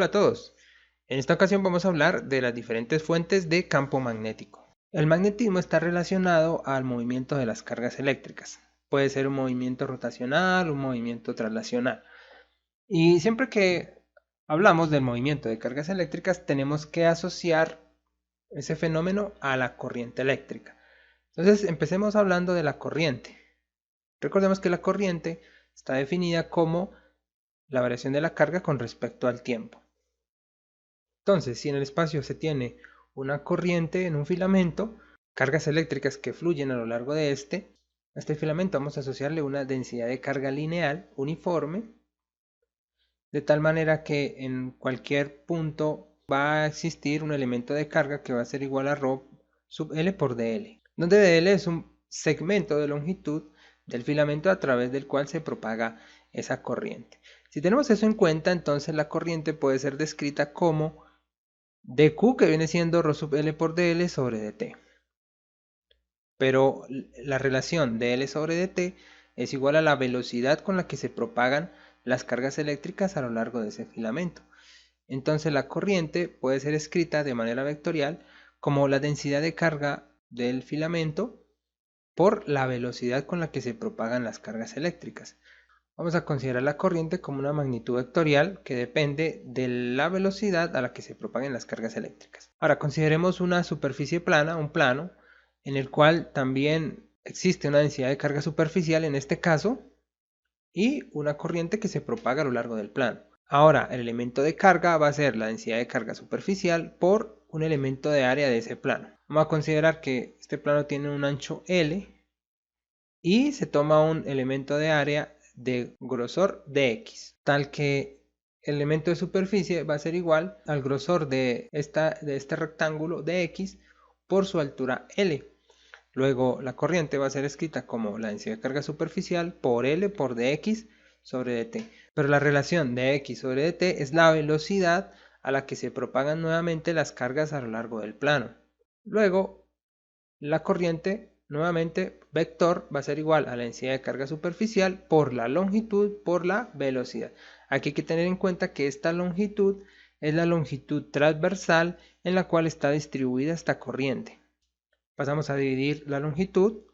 Hola a todos. En esta ocasión vamos a hablar de las diferentes fuentes de campo magnético. El magnetismo está relacionado al movimiento de las cargas eléctricas. Puede ser un movimiento rotacional, un movimiento traslacional. Y siempre que hablamos del movimiento de cargas eléctricas, tenemos que asociar ese fenómeno a la corriente eléctrica. Entonces, empecemos hablando de la corriente. Recordemos que la corriente está definida como la variación de la carga con respecto al tiempo. Entonces, si en el espacio se tiene una corriente en un filamento, cargas eléctricas que fluyen a lo largo de a este filamento vamos a asociarle una densidad de carga lineal uniforme, de tal manera que en cualquier punto va a existir un elemento de carga que va a ser igual a ρ sub L por dL, donde dL es un segmento de longitud del filamento a través del cual se propaga esa corriente. Si tenemos eso en cuenta, entonces la corriente puede ser descrita como dQ, que viene siendo ρ sub L por dL sobre dt. Pero la relación de L sobre dt es igual a la velocidad con la que se propagan las cargas eléctricas a lo largo de ese filamento. Entonces la corriente puede ser escrita de manera vectorial como la densidad de carga del filamento por la velocidad con la que se propagan las cargas eléctricas. Vamos a considerar la corriente como una magnitud vectorial que depende de la velocidad a la que se propaguen las cargas eléctricas. Ahora consideremos una superficie plana, un plano, en el cual también existe una densidad de carga superficial en este caso y una corriente que se propaga a lo largo del plano. Ahora el elemento de carga va a ser la densidad de carga superficial por un elemento de área de ese plano. Vamos a considerar que este plano tiene un ancho L y se toma un elemento de área de grosor dx, tal que el elemento de superficie va a ser igual al grosor de este rectángulo dx por su altura L. Luego la corriente va a ser escrita como la densidad de carga superficial por L por dx sobre dt. Pero la relación de x sobre dt es la velocidad a la que se propagan nuevamente las cargas a lo largo del plano. Luego la corriente, nuevamente vector, va a ser igual a la densidad de carga superficial por la longitud por la velocidad. Aquí hay que tener en cuenta que esta longitud es la longitud transversal en la cual está distribuida esta corriente. Pasamos a dividir la longitud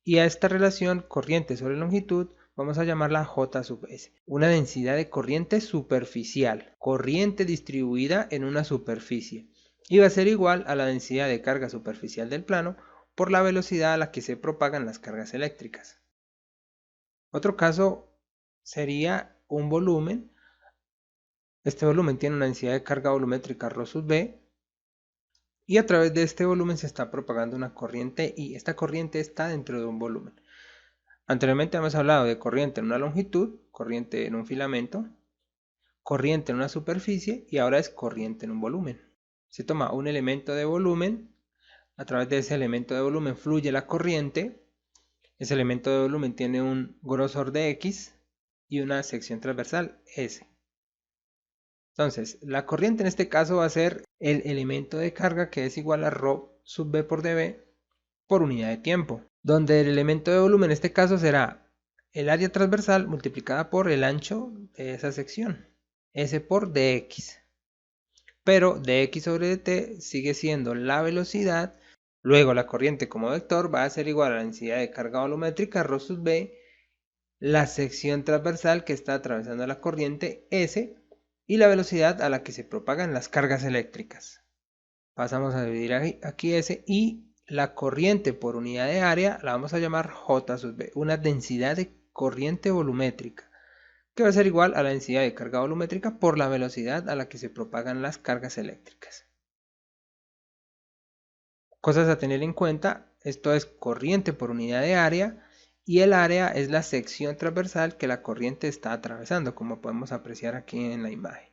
y a esta relación corriente sobre longitud vamos a llamarla J sub S. Una densidad de corriente superficial, corriente distribuida en una superficie. Y va a ser igual a la densidad de carga superficial del plano por la velocidad a la que se propagan las cargas eléctricas. Otro caso sería un volumen. Este volumen tiene una densidad de carga volumétrica ρ sub B y a través de este volumen se está propagando una corriente y esta corriente está dentro de un volumen. Anteriormente hemos hablado de corriente en una longitud, corriente en un filamento, corriente en una superficie y ahora es corriente en un volumen. Se toma un elemento de volumen, a través de ese elemento de volumen fluye la corriente, ese elemento de volumen tiene un grosor de X y una sección transversal S. Entonces, la corriente en este caso va a ser el elemento de carga que es igual a ρ sub B por dB por unidad de tiempo, donde el elemento de volumen en este caso será el área transversal multiplicada por el ancho de esa sección, S por dx. Pero dx sobre dt sigue siendo la velocidad, luego la corriente como vector va a ser igual a la densidad de carga volumétrica ρ sub B, la sección transversal que está atravesando la corriente S y la velocidad a la que se propagan las cargas eléctricas. Pasamos a dividir aquí S y la corriente por unidad de área la vamos a llamar J sub B, una densidad de corriente volumétrica, que va a ser igual a la densidad de carga volumétrica por la velocidad a la que se propagan las cargas eléctricas. Cosas a tener en cuenta, esto es corriente por unidad de área y el área es la sección transversal que la corriente está atravesando, como podemos apreciar aquí en la imagen.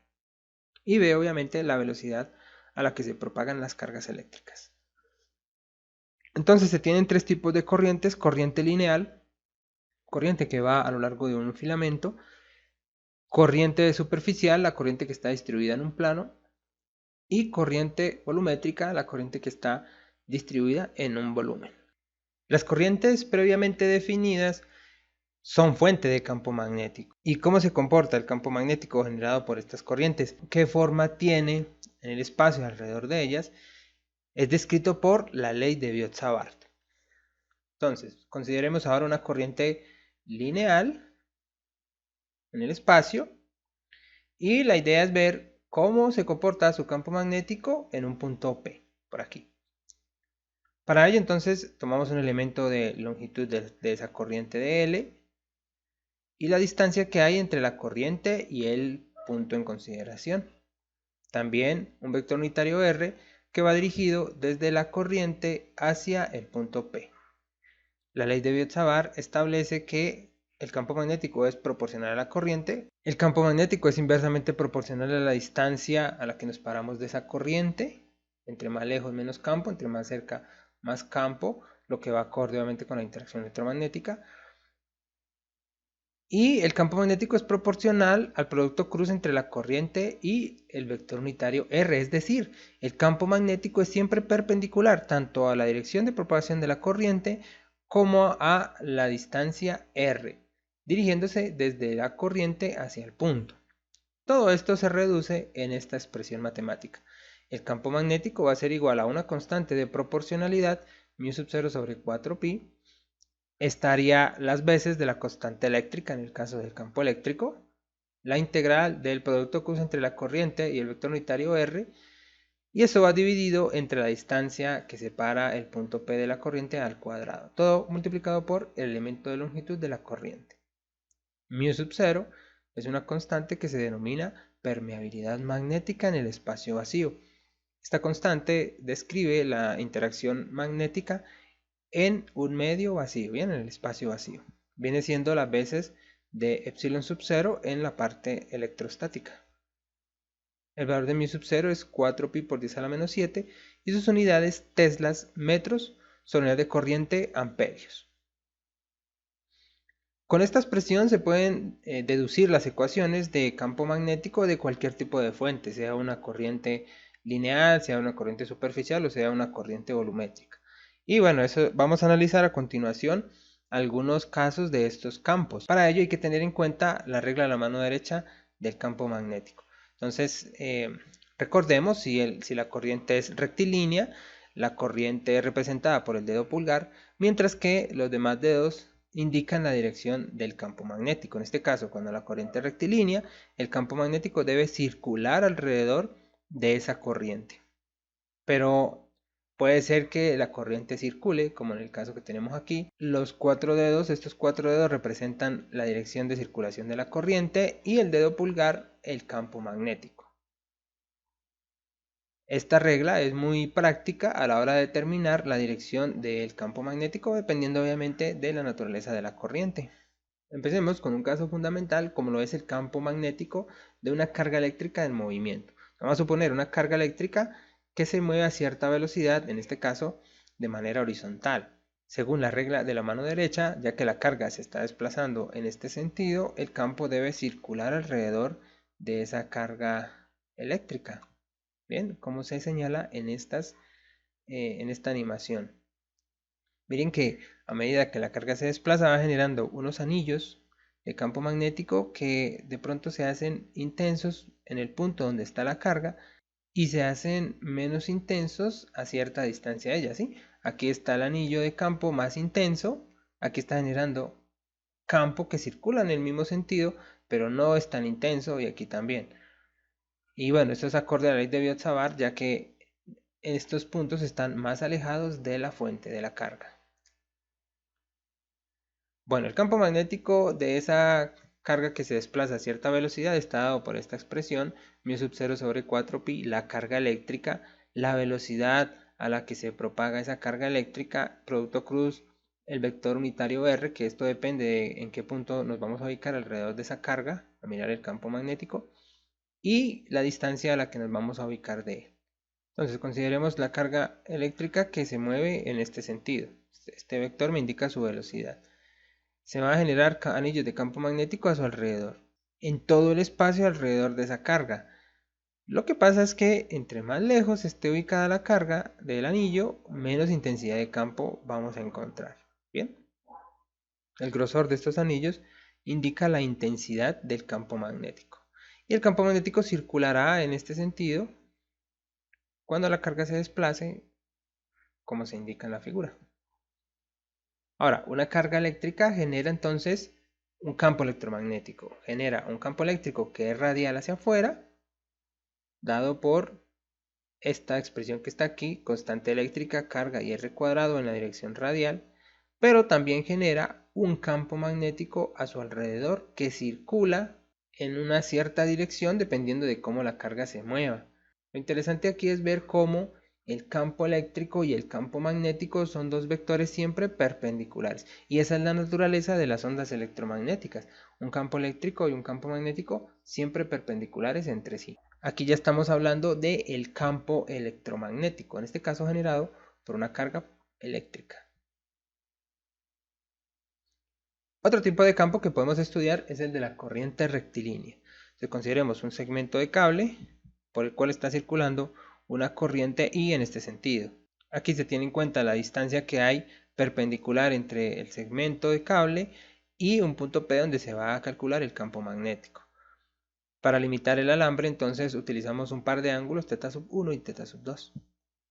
Y B obviamente la velocidad a la que se propagan las cargas eléctricas. Entonces se tienen tres tipos de corrientes: corriente lineal, corriente que va a lo largo de un filamento; corriente superficial, la corriente que está distribuida en un plano; y corriente volumétrica, la corriente que está distribuida en un volumen. Las corrientes previamente definidas son fuente de campo magnético. ¿Y cómo se comporta el campo magnético generado por estas corrientes? ¿Qué forma tiene en el espacio alrededor de ellas? Es descrito por la ley de Biot-Savart. Entonces, consideremos ahora una corriente lineal en el espacio y la idea es ver cómo se comporta su campo magnético en un punto P, por aquí. Para ello entonces tomamos un elemento de longitud de esa corriente de L y la distancia que hay entre la corriente y el punto en consideración. También un vector unitario R que va dirigido desde la corriente hacia el punto P. La ley de Biot-Savart establece que el campo magnético es proporcional a la corriente. El campo magnético es inversamente proporcional a la distancia a la que nos paramos de esa corriente. Entre más lejos, menos campo. Entre más cerca, más campo. Lo que va acorde obviamente con la interacción electromagnética. Y el campo magnético es proporcional al producto cruz entre la corriente y el vector unitario R. Es decir, el campo magnético es siempre perpendicular tanto a la dirección de propagación de la corriente como a la distancia R, dirigiéndose desde la corriente hacia el punto. Todo esto se reduce en esta expresión matemática. El campo magnético va a ser igual a una constante de proporcionalidad μ sub 0 sobre 4pi. Estaría las veces de la constante eléctrica en el caso del campo eléctrico, la integral del producto cruz entre la corriente y el vector unitario R, y eso va dividido entre la distancia que separa el punto P de la corriente al cuadrado, todo multiplicado por el elemento de longitud de la corriente. Μ sub 0 es una constante que se denomina permeabilidad magnética en el espacio vacío. Esta constante describe la interacción magnética en un medio vacío, bien, en el espacio vacío. Viene siendo las veces de epsilon sub 0 en la parte electrostática. El valor de μ sub 0 es 4pi por 10 a la menos 7 y sus unidades teslas, metros, son unidades de corriente, amperios. Con esta expresión se pueden deducir las ecuaciones de campo magnético de cualquier tipo de fuente, sea una corriente lineal, sea una corriente superficial o sea una corriente volumétrica. Y bueno, eso vamos a analizar a continuación algunos casos de estos campos. Para ello hay que tener en cuenta la regla de la mano derecha del campo magnético. Entonces, recordemos si la corriente es rectilínea, la corriente es representada por el dedo pulgar, mientras que los demás dedos indican la dirección del campo magnético. En este caso, cuando la corriente es rectilínea, el campo magnético debe circular alrededor de esa corriente. Pero puede ser que la corriente circule, como en el caso que tenemos aquí. Estos cuatro dedos representan la dirección de circulación de la corriente y el dedo pulgar el campo magnético. Esta regla es muy práctica a la hora de determinar la dirección del campo magnético dependiendo obviamente de la naturaleza de la corriente. Empecemos con un caso fundamental como lo es el campo magnético de una carga eléctrica en movimiento. Vamos a suponer una carga eléctrica que se mueve a cierta velocidad, en este caso de manera horizontal. Según la regla de la mano derecha, ya que la carga se está desplazando en este sentido, el campo debe circular alrededor de esa carga eléctrica. Bien, como se señala en esta animación. Miren que a medida que la carga se desplaza va generando unos anillos de campo magnético que de pronto se hacen intensos en el punto donde está la carga y se hacen menos intensos a cierta distancia de ella, ¿sí? Aquí está el anillo de campo más intenso, aquí está generando campo que circula en el mismo sentido, pero no es tan intenso y aquí también. Y bueno, esto es acorde a la ley de Biot-Savart, ya que estos puntos están más alejados de la fuente de la carga. Bueno, el campo magnético de esa carga que se desplaza a cierta velocidad está dado por esta expresión, μ sub 0 sobre 4pi, la carga eléctrica, la velocidad a la que se propaga esa carga eléctrica, producto cruz, el vector unitario R, que esto depende de en qué punto nos vamos a ubicar alrededor de esa carga, a mirar el campo magnético, y la distancia a la que nos vamos a ubicar de él. Entonces consideremos la carga eléctrica que se mueve en este sentido. Este vector me indica su velocidad. Se van a generar anillos de campo magnético a su alrededor, en todo el espacio alrededor de esa carga. Lo que pasa es que entre más lejos esté ubicada la carga del anillo, menos intensidad de campo vamos a encontrar. Bien. El grosor de estos anillos indica la intensidad del campo magnético. Y el campo magnético circulará en este sentido cuando la carga se desplace, como se indica en la figura. Ahora, una carga eléctrica genera entonces un campo electromagnético. Genera un campo eléctrico que es radial hacia afuera, dado por esta expresión que está aquí, constante eléctrica, carga y R cuadrado en la dirección radial, pero también genera un campo magnético a su alrededor que circula en una cierta dirección dependiendo de cómo la carga se mueva. Lo interesante aquí es ver cómo el campo eléctrico y el campo magnético son dos vectores siempre perpendiculares. Y esa es la naturaleza de las ondas electromagnéticas. Un campo eléctrico y un campo magnético siempre perpendiculares entre sí. Aquí ya estamos hablando del campo electromagnético, en este caso generado por una carga eléctrica. Otro tipo de campo que podemos estudiar es el de la corriente rectilínea. Si consideremos un segmento de cable por el cual está circulando una corriente I en este sentido. Aquí se tiene en cuenta la distancia que hay perpendicular entre el segmento de cable y un punto P donde se va a calcular el campo magnético. Para limitar el alambre entonces utilizamos un par de ángulos θ sub 1 y θ sub 2.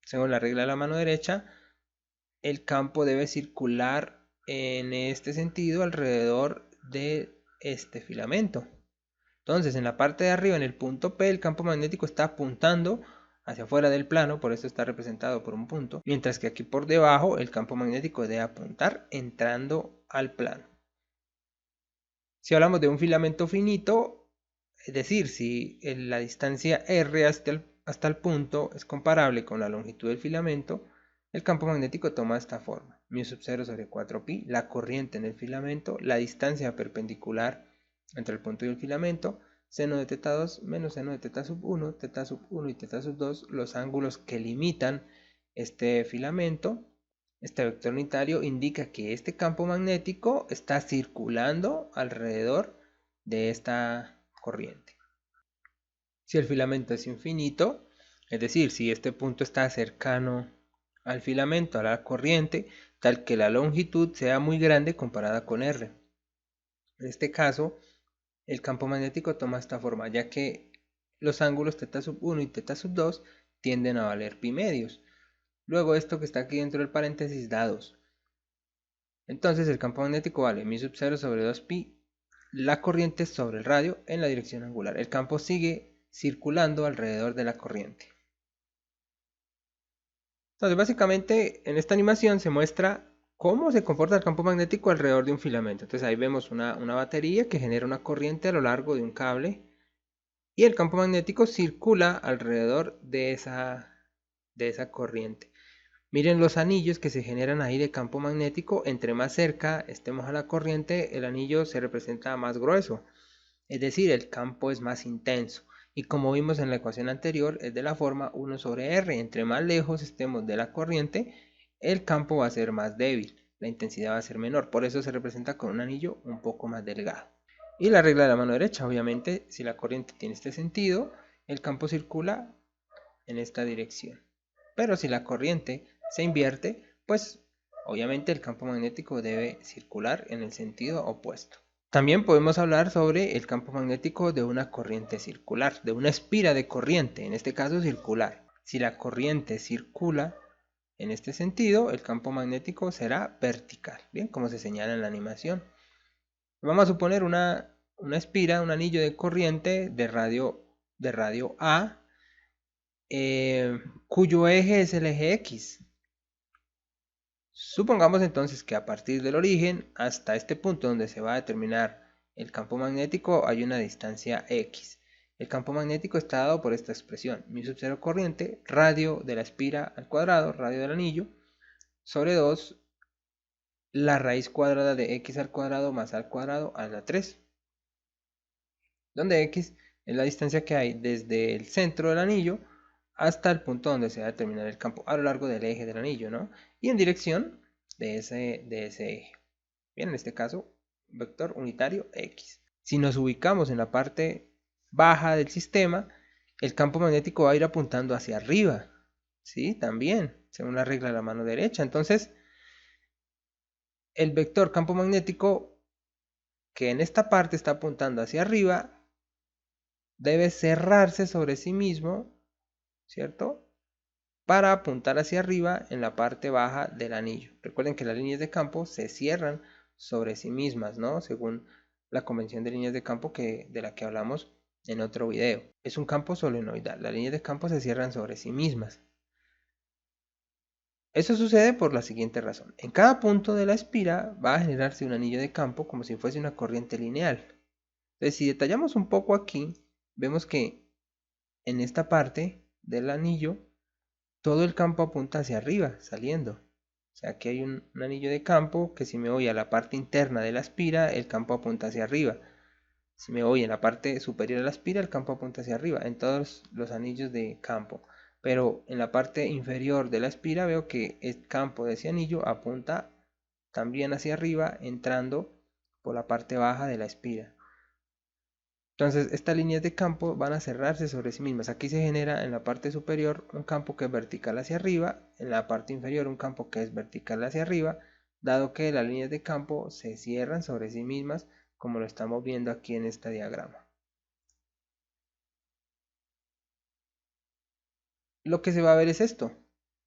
Según la regla de la mano derecha, el campo debe circular en este sentido alrededor de este filamento. Entonces, en la parte de arriba, en el punto P, el campo magnético está apuntando hacia afuera del plano, por eso está representado por un punto, mientras que aquí por debajo el campo magnético debe apuntar entrando al plano. Si hablamos de un filamento finito, es decir, si la distancia R hasta el punto es comparable con la longitud del filamento, el campo magnético toma esta forma: μ sub 0 sobre 4pi, la corriente en el filamento, la distancia perpendicular entre el punto y el filamento, seno de θ2 menos seno de θ sub 1, θ sub 1 y θ sub 2, los ángulos que limitan este filamento. Este vector unitario indica que este campo magnético está circulando alrededor de esta corriente. Si el filamento es infinito, es decir, si este punto está cercano al filamento, a la corriente, tal que la longitud sea muy grande comparada con R. En este caso, el campo magnético toma esta forma, ya que los ángulos θ sub 1 y θ sub 2 tienden a valer pi medios. Luego esto que está aquí dentro del paréntesis da 2. Entonces el campo magnético vale μ sub 0 sobre 2pi, la corriente sobre el radio en la dirección angular. El campo sigue circulando alrededor de la corriente. Entonces básicamente en esta animación se muestra cómo se comporta el campo magnético alrededor de un filamento. Entonces ahí vemos una batería que genera una corriente a lo largo de un cable y el campo magnético circula alrededor de esa corriente. Miren los anillos que se generan ahí de campo magnético. Entre más cerca estemos a la corriente, el anillo se representa más grueso, es decir, el campo es más intenso. Y como vimos en la ecuación anterior, es de la forma 1 sobre R. Entre más lejos estemos de la corriente, el campo va a ser más débil, la intensidad va a ser menor. Por eso se representa con un anillo un poco más delgado. Y la regla de la mano derecha, obviamente, si la corriente tiene este sentido, el campo circula en esta dirección. Pero si la corriente se invierte, pues obviamente el campo magnético debe circular en el sentido opuesto. También podemos hablar sobre el campo magnético de una corriente circular, de una espira de corriente, en este caso circular. Si la corriente circula en este sentido, el campo magnético será vertical, bien, como se señala en la animación. Vamos a suponer una espira, un anillo de corriente de radio A, cuyo eje es el eje X. Supongamos entonces que a partir del origen hasta este punto donde se va a determinar el campo magnético hay una distancia X. El campo magnético está dado por esta expresión: μ sub 0 corriente, radio de la espira al cuadrado, radio del anillo, sobre 2, la raíz cuadrada de X al cuadrado más al cuadrado a la 3. Donde X es la distancia que hay desde el centro del anillo hasta el punto donde se va a determinar el campo a lo largo del eje del anillo, ¿no? Y en dirección de ese eje. Bien, en este caso, vector unitario X. Si nos ubicamos en la parte baja del sistema, el campo magnético va a ir apuntando hacia arriba, ¿sí? También, según la regla de la mano derecha. Entonces, el vector campo magnético que en esta parte está apuntando hacia arriba debe cerrarse sobre sí mismo, ¿cierto? Para apuntar hacia arriba en la parte baja del anillo. Recuerden que las líneas de campo se cierran sobre sí mismas, ¿no? Según la convención de líneas de campo de la que hablamos en otro video. Es un campo solenoidal. Las líneas de campo se cierran sobre sí mismas. Eso sucede por la siguiente razón. En cada punto de la espira va a generarse un anillo de campo como si fuese una corriente lineal. Entonces, si detallamos un poco aquí, vemos que en esta parte del anillo todo el campo apunta hacia arriba, saliendo. O sea, aquí hay un anillo de campo que si me voy a la parte interna de la espira, el campo apunta hacia arriba. Si me voy en la parte superior de la espira, el campo apunta hacia arriba, en todos los anillos de campo. Pero en la parte inferior de la espira veo que el campo de ese anillo apunta también hacia arriba, entrando por la parte baja de la espira. Entonces estas líneas de campo van a cerrarse sobre sí mismas. Aquí se genera en la parte superior un campo que es vertical hacia arriba, en la parte inferior un campo que es vertical hacia arriba, dado que las líneas de campo se cierran sobre sí mismas, como lo estamos viendo aquí en este diagrama. Lo que se va a ver es esto,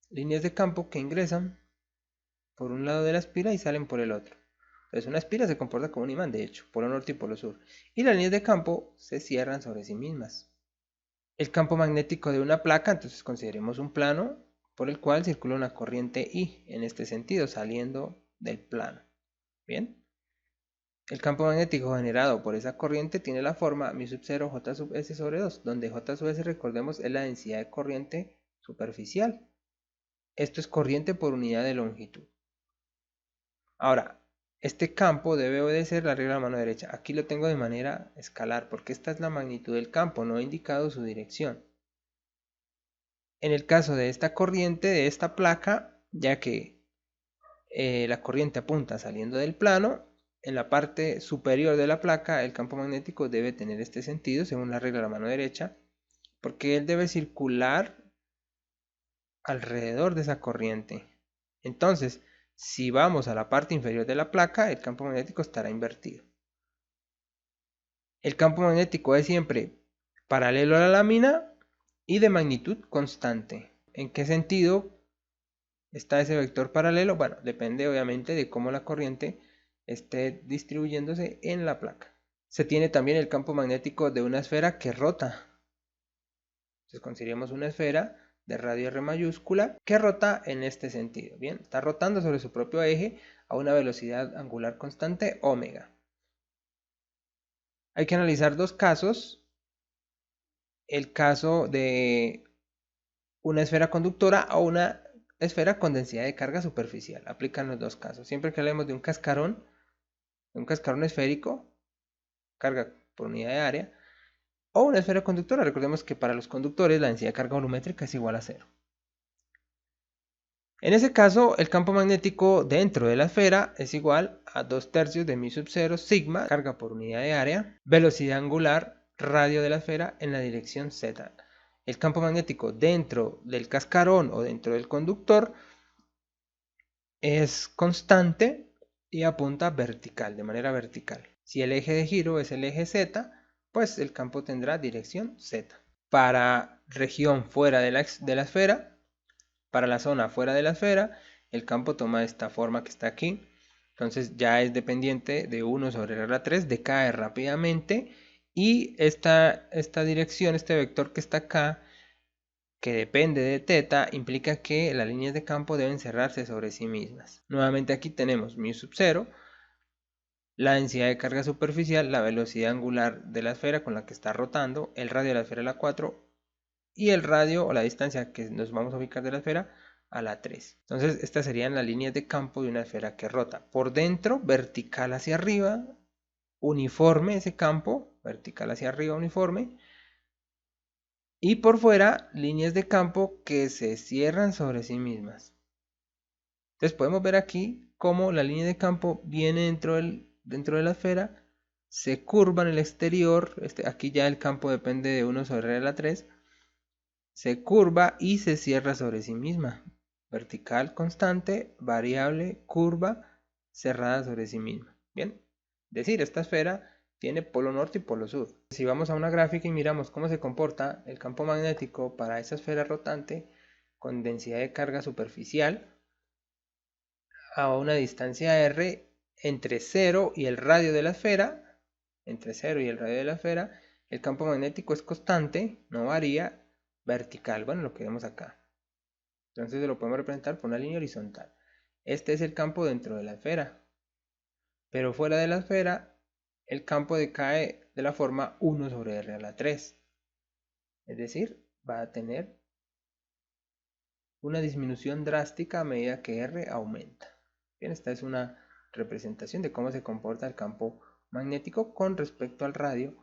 líneas de campo que ingresan por un lado de la espira y salen por el otro. Entonces una espira se comporta como un imán, de hecho, polo norte y polo sur. Y las líneas de campo se cierran sobre sí mismas. El campo magnético de una placa, entonces consideremos un plano por el cual circula una corriente I, en este sentido, saliendo del plano. Bien. El campo magnético generado por esa corriente tiene la forma μ sub 0 J sub S sobre 2, donde J sub S, recordemos, es la densidad de corriente superficial. Esto es corriente por unidad de longitud. Ahora, este campo debe obedecer la regla de la mano derecha. Aquí lo tengo de manera escalar, porque esta es la magnitud del campo, no he indicado su dirección. En el caso de esta corriente, de esta placa, ya que la corriente apunta saliendo del plano, en la parte superior de la placa el campo magnético debe tener este sentido según la regla de la mano derecha, porque él debe circular alrededor de esa corriente. Entonces, si vamos a la parte inferior de la placa, el campo magnético estará invertido. El campo magnético es siempre paralelo a la lámina y de magnitud constante. ¿En qué sentido está ese vector paralelo? Bueno, depende obviamente de cómo la corriente esté distribuyéndose en la placa. Se tiene también el campo magnético de una esfera que rota. Entonces consideremos una esfera de radio R mayúscula que rota en este sentido. Bien, está rotando sobre su propio eje a una velocidad angular constante omega. Hay que analizar dos casos. El caso de una esfera conductora o una esfera con densidad de carga superficial. Aplican los dos casos. Siempre que hablemos de un cascarón esférico, carga por unidad de área, o una esfera conductora. Recordemos que para los conductores la densidad de carga volumétrica es igual a 0. En ese caso, el campo magnético dentro de la esfera es igual a 2/3 de μ sub 0 sigma, carga por unidad de área, velocidad angular, radio de la esfera en la dirección z. El campo magnético dentro del cascarón o dentro del conductor es constante y apunta vertical, de manera vertical. Si el eje de giro es el eje z, pues el campo tendrá dirección z. Para región fuera de la esfera, para la zona fuera de la esfera, el campo toma esta forma que está aquí. Entonces ya es dependiente de 1 sobre regla 3, decae rápidamente. Y esta dirección, este vector que está acá, que depende de θ, implica que las líneas de campo deben cerrarse sobre sí mismas. Nuevamente aquí tenemos μ sub 0, la densidad de carga superficial, la velocidad angular de la esfera con la que está rotando, el radio de la esfera a la 4 y el radio o la distancia que nos vamos a ubicar de la esfera a la 3. Entonces estas serían las líneas de campo de una esfera que rota. Por dentro, vertical hacia arriba, uniforme ese campo, vertical hacia arriba, uniforme. Y por fuera, líneas de campo que se cierran sobre sí mismas. Entonces podemos ver aquí cómo la línea de campo viene dentro de la esfera, se curva en el exterior, aquí ya el campo depende de 1 sobre la 3, se curva y se cierra sobre sí misma. Vertical constante, variable, curva, cerrada sobre sí misma. Bien, es decir, esta esfera tiene polo norte y polo sur. Si vamos a una gráfica y miramos cómo se comporta el campo magnético para esa esfera rotante con densidad de carga superficial a una distancia r entre 0 y el radio de la esfera, el campo magnético es constante, no varía, vertical, bueno, lo que vemos acá. Entonces lo podemos representar por una línea horizontal. Este es el campo dentro de la esfera, pero fuera de la esfera el campo decae de la forma 1 sobre r a la 3. Es decir, va a tener una disminución drástica a medida que r aumenta. Bien, esta es una representación de cómo se comporta el campo magnético con respecto al radio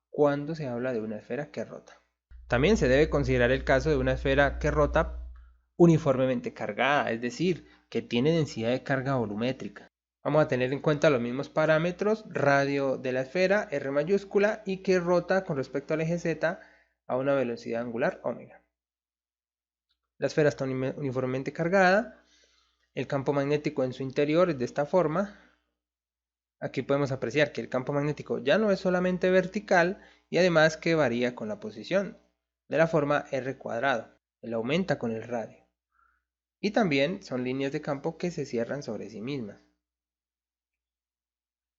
cuando se habla de una esfera que rota. También se debe considerar el caso de una esfera que rota uniformemente cargada, es decir, que tiene densidad de carga volumétrica. Vamos a tener en cuenta los mismos parámetros, radio de la esfera, R mayúscula, y que rota con respecto al eje Z a una velocidad angular omega. La esfera está uniformemente cargada, el campo magnético en su interior es de esta forma. Aquí podemos apreciar que el campo magnético ya no es solamente vertical y además que varía con la posición, de la forma R cuadrado, él aumenta con el radio. Y también son líneas de campo que se cierran sobre sí mismas.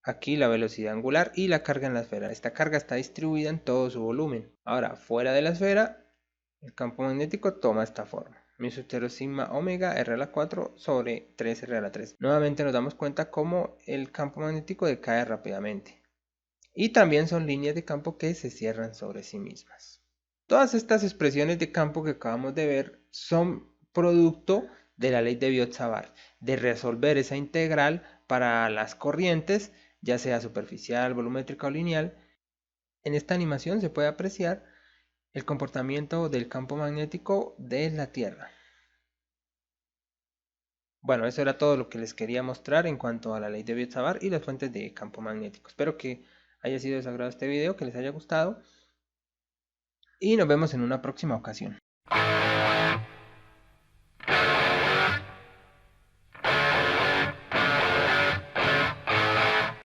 Aquí la velocidad angular y la carga en la esfera. Esta carga está distribuida en todo su volumen. Ahora, fuera de la esfera, el campo magnético toma esta forma. Mu sub sigma omega r a la 4 sobre 3 r a la 3. Nuevamente nos damos cuenta cómo el campo magnético decae rápidamente. Y también son líneas de campo que se cierran sobre sí mismas. Todas estas expresiones de campo que acabamos de ver son producto de la ley de Biot-Savart, de resolver esa integral para las corrientes, ya sea superficial, volumétrica o lineal. En esta animación se puede apreciar el comportamiento del campo magnético de la Tierra. Bueno, eso era todo lo que les quería mostrar en cuanto a la ley de Biot-Savart y las fuentes de campo magnético. Espero que haya sido de su agrado este video, que les haya gustado y nos vemos en una próxima ocasión.